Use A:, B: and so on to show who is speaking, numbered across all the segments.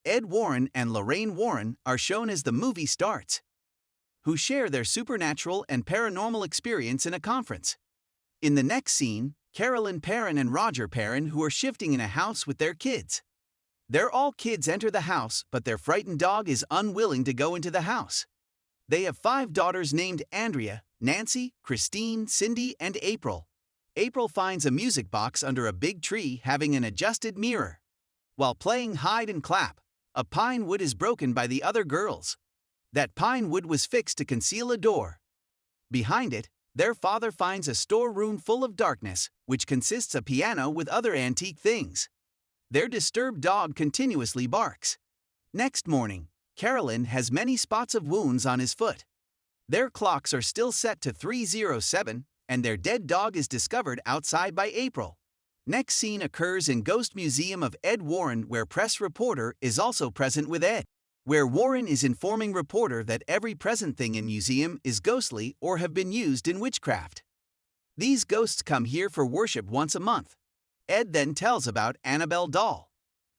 A: Ed Warren and Lorraine Warren are shown as the movie starts, who share their supernatural and paranormal experience in a conference. In the next scene, Carolyn Perrin and Roger Perrin who are shifting in a house with their kids. All kids enter the house, but their frightened dog is unwilling to go into the house. They have 5 daughters named Andrea, Nancy, Christine, Cindy, and April. April finds a music box under a big tree having an adjusted mirror. While playing hide and clap, a pine wood is broken by the other girls. That pine wood was fixed to conceal a door. Behind it, their father finds a storeroom full of darkness, which consists of a piano with other antique things. Their disturbed dog continuously barks. Next morning, Carolyn has many spots of wounds on his foot. Their clocks are still set to 3:07, and their dead dog is discovered outside by April. Next scene occurs in Ghost Museum of Ed Warren, where press reporter is also present with Ed, where Warren is informing reporter that every present thing in museum is ghostly or have been used in witchcraft. These ghosts come here for worship once a month. Ed then tells about Annabelle doll.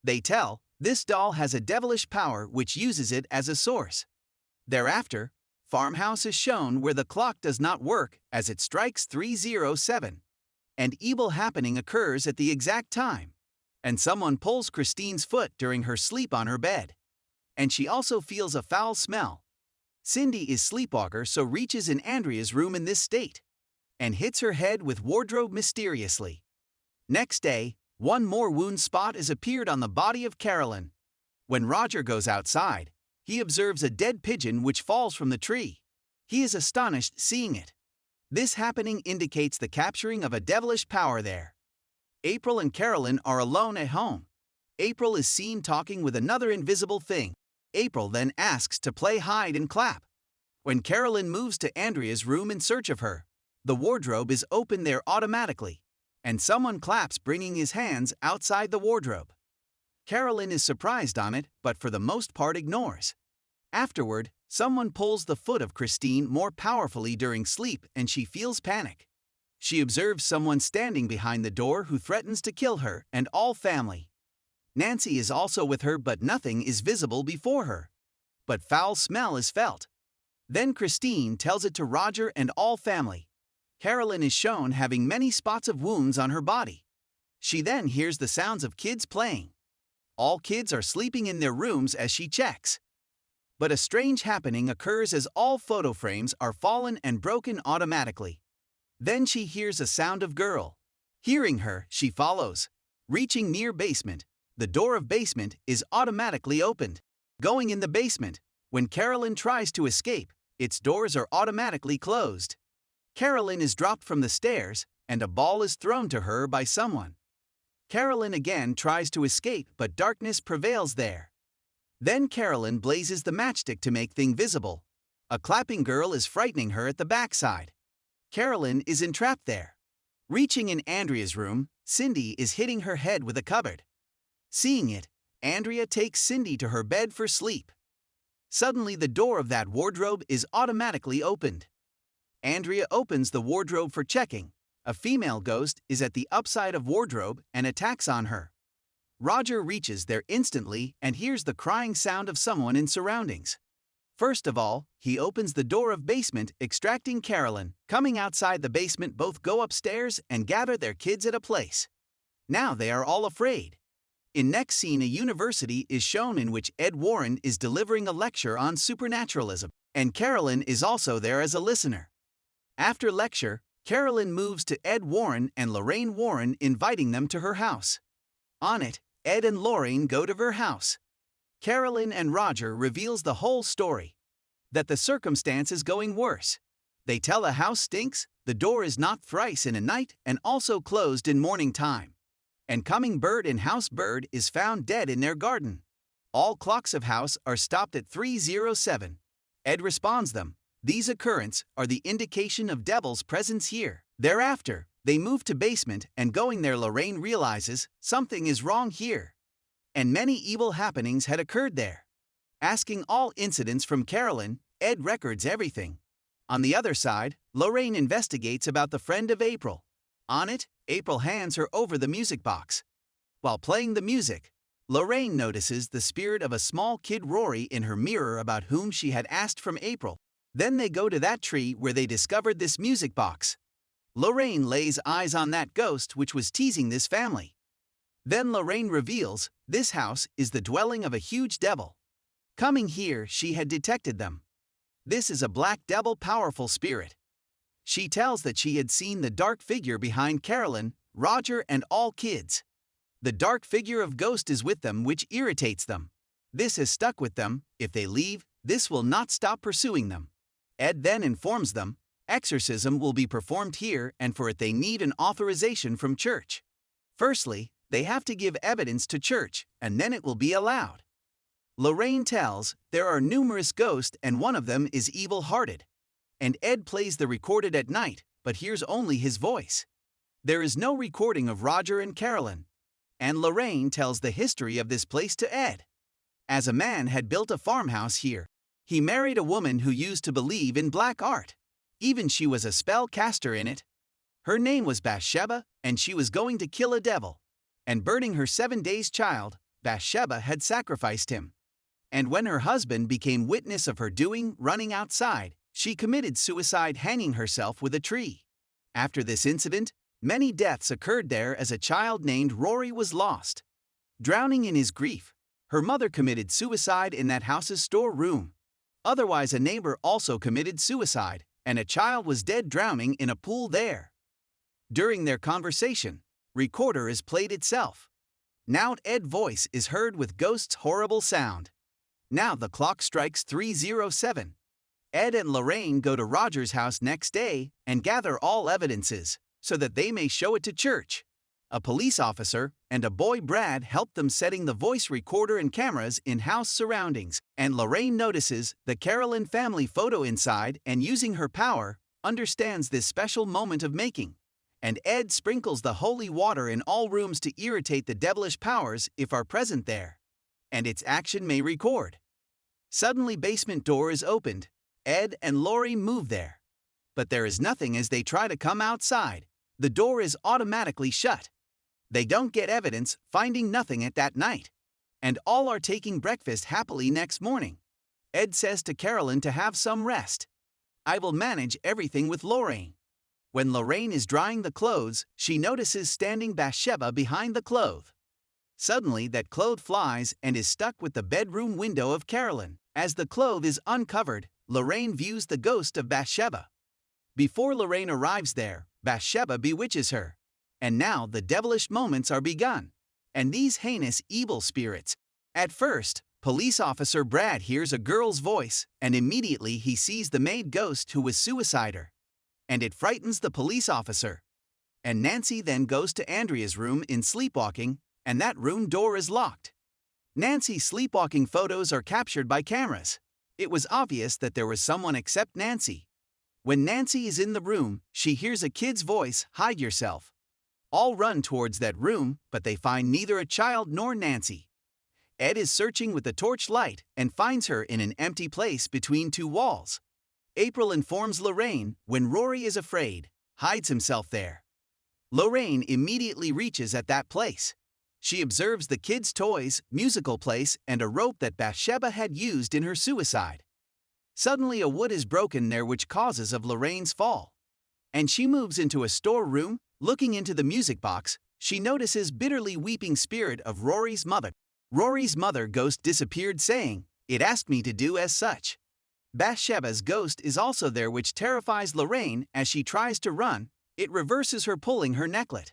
A: They tell, this doll has a devilish power which uses it as a source. Thereafter, farmhouse is shown where the clock does not work as it strikes 3:07. And evil happening occurs at the exact time. And someone pulls Christine's foot during her sleep on her bed. And she also feels a foul smell. Cindy is sleepwalker, so reaches in Andrea's room in this state and hits her head with wardrobe mysteriously. Next day, one more wound spot is appeared on the body of Carolyn. When Roger goes outside, he observes a dead pigeon which falls from the tree. He is astonished seeing it. This happening indicates the capturing of a devilish power there. April and Carolyn are alone at home. April is seen talking with another invisible thing. April then asks to play hide and clap. When Carolyn moves to Andrea's room in search of her, the wardrobe is open there automatically, and someone claps bringing his hands outside the wardrobe. Carolyn is surprised on it, but for the most part ignores. Afterward, someone pulls the foot of Christine more powerfully during sleep and she feels panic. She observes someone standing behind the door who threatens to kill her and all family. Nancy is also with her, but nothing is visible before her. But foul smell is felt. Then Christine tells it to Roger and all family. Carolyn is shown having many spots of wounds on her body. She then hears the sounds of kids playing. All kids are sleeping in their rooms as she checks. But a strange happening occurs as all photo frames are fallen and broken automatically. Then she hears a sound of girl. Hearing her, she follows. Reaching near basement, the door of basement is automatically opened. Going in the basement, when Carolyn tries to escape, its doors are automatically closed. Carolyn is dropped from the stairs, and a ball is thrown to her by someone. Carolyn again tries to escape, but darkness prevails there. Then Carolyn blazes the matchstick to make things visible. A clapping girl is frightening her at the backside. Carolyn is entrapped there. Reaching in Andrea's room, Cindy is hitting her head with a cupboard. Seeing it, Andrea takes Cindy to her bed for sleep. Suddenly the door of that wardrobe is automatically opened. Andrea opens the wardrobe for checking. A female ghost is at the upside of wardrobe and attacks on her. Roger reaches there instantly and hears the crying sound of someone in surroundings. First of all, he opens the door of basement, extracting Carolyn. Coming outside the basement, both go upstairs and gather their kids at a place. Now they are all afraid. In next scene, a university is shown in which Ed Warren is delivering a lecture on supernaturalism, and Carolyn is also there as a listener. After lecture, Carolyn moves to Ed Warren and Lorraine Warren, inviting them to her house. On it, Ed and Lorraine go to her house. Carolyn and Roger reveals the whole story. That the circumstance is going worse. They tell the house stinks, the door is knocked thrice in a night and also closed in morning time. And coming bird and house bird is found dead in their garden. All clocks of house are stopped at 3:07. Ed responds them. These occurrences are the indication of devil's presence here. Thereafter, they move to basement and going there Lorraine realizes something is wrong here. And many evil happenings had occurred there. Asking all incidents from Carolyn, Ed records everything. On the other side, Lorraine investigates about the friend of April. On it, April hands her over the music box. While playing the music, Lorraine notices the spirit of a small kid Rory in her mirror about whom she had asked from April. Then they go to that tree where they discovered this music box. Lorraine lays eyes on that ghost which was teasing this family. Then Lorraine reveals this house is the dwelling of a huge devil. Coming here, she had detected them. This is a black devil, powerful spirit. She tells that she had seen the dark figure behind Carolyn, Roger, and all kids. The dark figure of ghost is with them, which irritates them. This has stuck with them. If they leave, this will not stop pursuing them. Ed then informs them, exorcism will be performed here, and for it they need an authorization from church. Firstly, they have to give evidence to church, and then it will be allowed. Lorraine tells there are numerous ghosts and one of them is evil-hearted. And Ed plays the recorded at night, but hears only his voice. There is no recording of Roger and Carolyn. And Lorraine tells the history of this place to Ed. As a man had built a farmhouse here, he married a woman who used to believe in black art. Even she was a spell caster in it. Her name was Bathsheba, and she was going to kill a devil. And burning her 7 days' child, Bathsheba had sacrificed him. And when her husband became witness of her doing, running outside, she committed suicide, hanging herself with a tree. After this incident, many deaths occurred there as a child named Rory was lost. Drowning in his grief, her mother committed suicide in that house's storeroom. Otherwise, a neighbor also committed suicide, and a child was dead drowning in a pool there. During their conversation, recorder is played itself. Now Ed's voice is heard with ghost's horrible sound. Now the clock strikes 3:07. Ed and Lorraine go to Roger's house next day and gather all evidences, so that they may show it to church. A police officer and a boy Brad help them setting the voice recorder and cameras in house surroundings, and Lorraine notices the Carolyn family photo inside and using her power, understands this special moment of making. And Ed sprinkles the holy water in all rooms to irritate the devilish powers if are present there. And its action may record. Suddenly basement door is opened. Ed and Lori move there. But there is nothing as they try to come outside. The door is automatically shut. They don't get evidence, finding nothing at that night. And all are taking breakfast happily next morning. Ed says to Carolyn to have some rest. I will manage everything with Lorraine. When Lorraine is drying the clothes, she notices standing Bathsheba behind the cloth. Suddenly that cloth flies and is stuck with the bedroom window of Carolyn. As the cloth is uncovered, Lorraine views the ghost of Bathsheba. Before Lorraine arrives there, Bathsheba bewitches her. And now the devilish moments are begun. And these heinous evil spirits. At first, police officer Brad hears a girl's voice, and immediately he sees the maid ghost who was suicider. And it frightens the police officer. And Nancy then goes to Andrea's room in sleepwalking, and that room door is locked. Nancy's sleepwalking photos are captured by cameras. It was obvious that there was someone except Nancy. When Nancy is in the room, she hears a kid's voice, hide yourself. All run towards that room, but they find neither a child nor Nancy. Ed is searching with the torch light and finds her in an empty place between two walls. April informs Lorraine when Rory is afraid, hides himself there. Lorraine immediately reaches at that place. She observes the kids' toys, musical place, and a rope that Bathsheba had used in her suicide. Suddenly a wood is broken there which causes of Lorraine's fall. And she moves into a storeroom, looking into the music box, she notices bitterly weeping spirit of Rory's mother. Rory's mother ghost disappeared saying, it asked me to do as such. Bathsheba's ghost is also there which terrifies Lorraine as she tries to run, it reverses her pulling her necklet.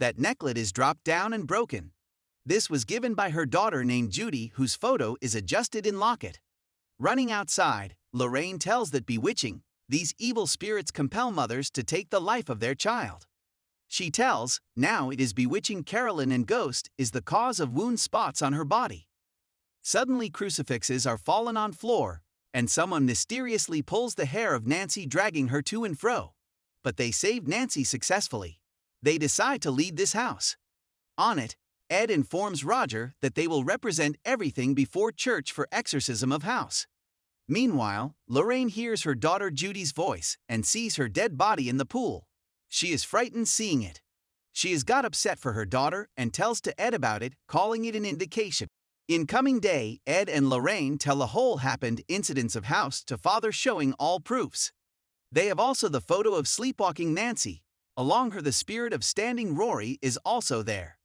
A: That necklet is dropped down and broken. This was given by her daughter named Judy whose photo is adjusted in locket. Running outside, Lorraine tells that bewitching, these evil spirits compel mothers to take the life of their child. She tells, now it is bewitching Carolyn and ghost is the cause of wound spots on her body. Suddenly crucifixes are fallen on floor, and someone mysteriously pulls the hair of Nancy dragging her to and fro. But they saved Nancy successfully. They decide to leave this house. On it, Ed informs Roger that they will represent everything before church for exorcism of house. Meanwhile, Lorraine hears her daughter Judy's voice and sees her dead body in the pool. She is frightened seeing it. She is got upset for her daughter and tells to Ed about it, calling it an indication. In coming day, Ed and Lorraine tell a whole happened incidents of house to father, showing all proofs. They have also the photo of sleepwalking Nancy. Along her the spirit of standing Rory is also there.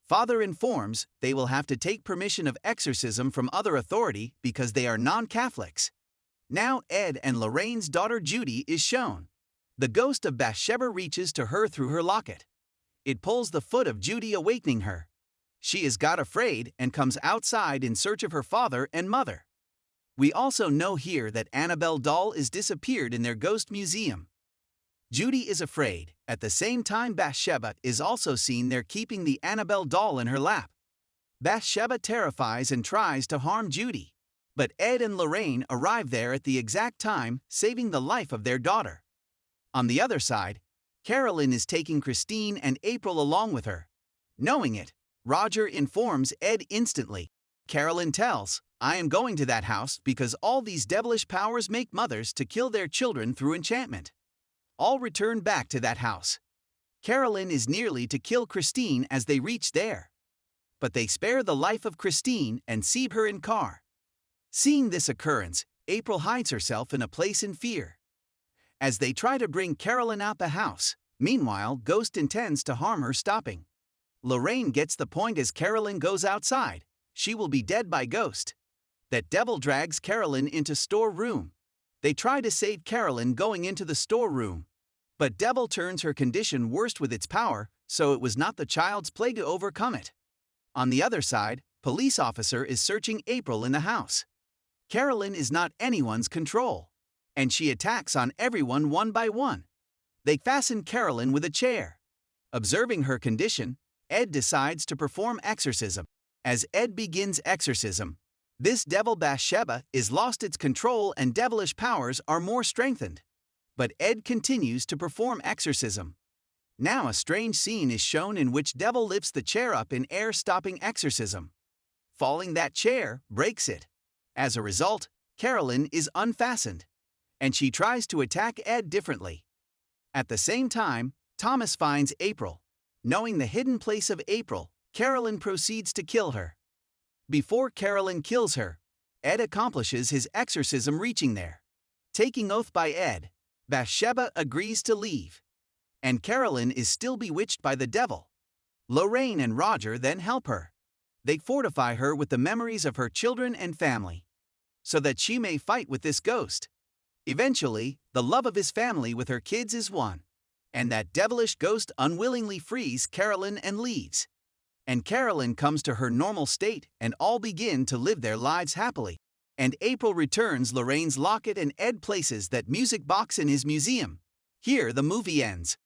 A: Father informs they will have to take permission of exorcism from other authority because they are non-Catholics. Now Ed and Lorraine's daughter Judy is shown. The ghost of Bathsheba reaches to her through her locket. It pulls the foot of Judy, awakening her. She is got afraid and comes outside in search of her father and mother. We also know here that Annabelle doll is disappeared in their ghost museum. Judy is afraid. At the same time, Bathsheba is also seen there keeping the Annabelle doll in her lap. Bathsheba terrifies and tries to harm Judy. But Ed and Lorraine arrive there at the exact time, saving the life of their daughter. On the other side, Carolyn is taking Christine and April along with her. Knowing it, Roger informs Ed instantly. Carolyn tells, "I am going to that house because all these devilish powers make mothers to kill their children through enchantment." All return back to that house. Carolyn is nearly to kill Christine as they reach there. But they spare the life of Christine and seize her in car. Seeing this occurrence, April hides herself in a place in fear. As they try to bring Carolyn out the house, meanwhile, Ghost intends to harm her, stopping. Lorraine gets the point as Carolyn goes outside. She will be dead by Ghost. That devil drags Carolyn into storeroom. They try to save Carolyn going into the storeroom. But devil turns her condition worse with its power, so it was not the child's play to overcome it. On the other side, police officer is searching April in the house. Carolyn is not anyone's control, and she attacks on everyone one by one. They fasten Carolyn with a chair. Observing her condition, Ed decides to perform exorcism. As Ed begins exorcism, this devil Bathsheba is lost its control and devilish powers are more strengthened. But Ed continues to perform exorcism. Now a strange scene is shown in which devil lifts the chair up in air, stopping exorcism. Falling that chair breaks it. As a result, Carolyn is unfastened, and she tries to attack Ed differently. At the same time, Thomas finds April. Knowing the hidden place of April, Carolyn proceeds to kill her. Before Carolyn kills her, Ed accomplishes his exorcism, reaching there. Taking oath by Ed, Bathsheba agrees to leave. And Carolyn is still bewitched by the devil. Lorraine and Roger then help her. They fortify her with the memories of her children and family, so that she may fight with this ghost. Eventually, the love of his family with her kids is won, and that devilish ghost unwillingly frees Carolyn and leaves. And Carolyn comes to her normal state and all begin to live their lives happily. And April returns Lorraine's locket and Ed places that music box in his museum. Here the movie ends.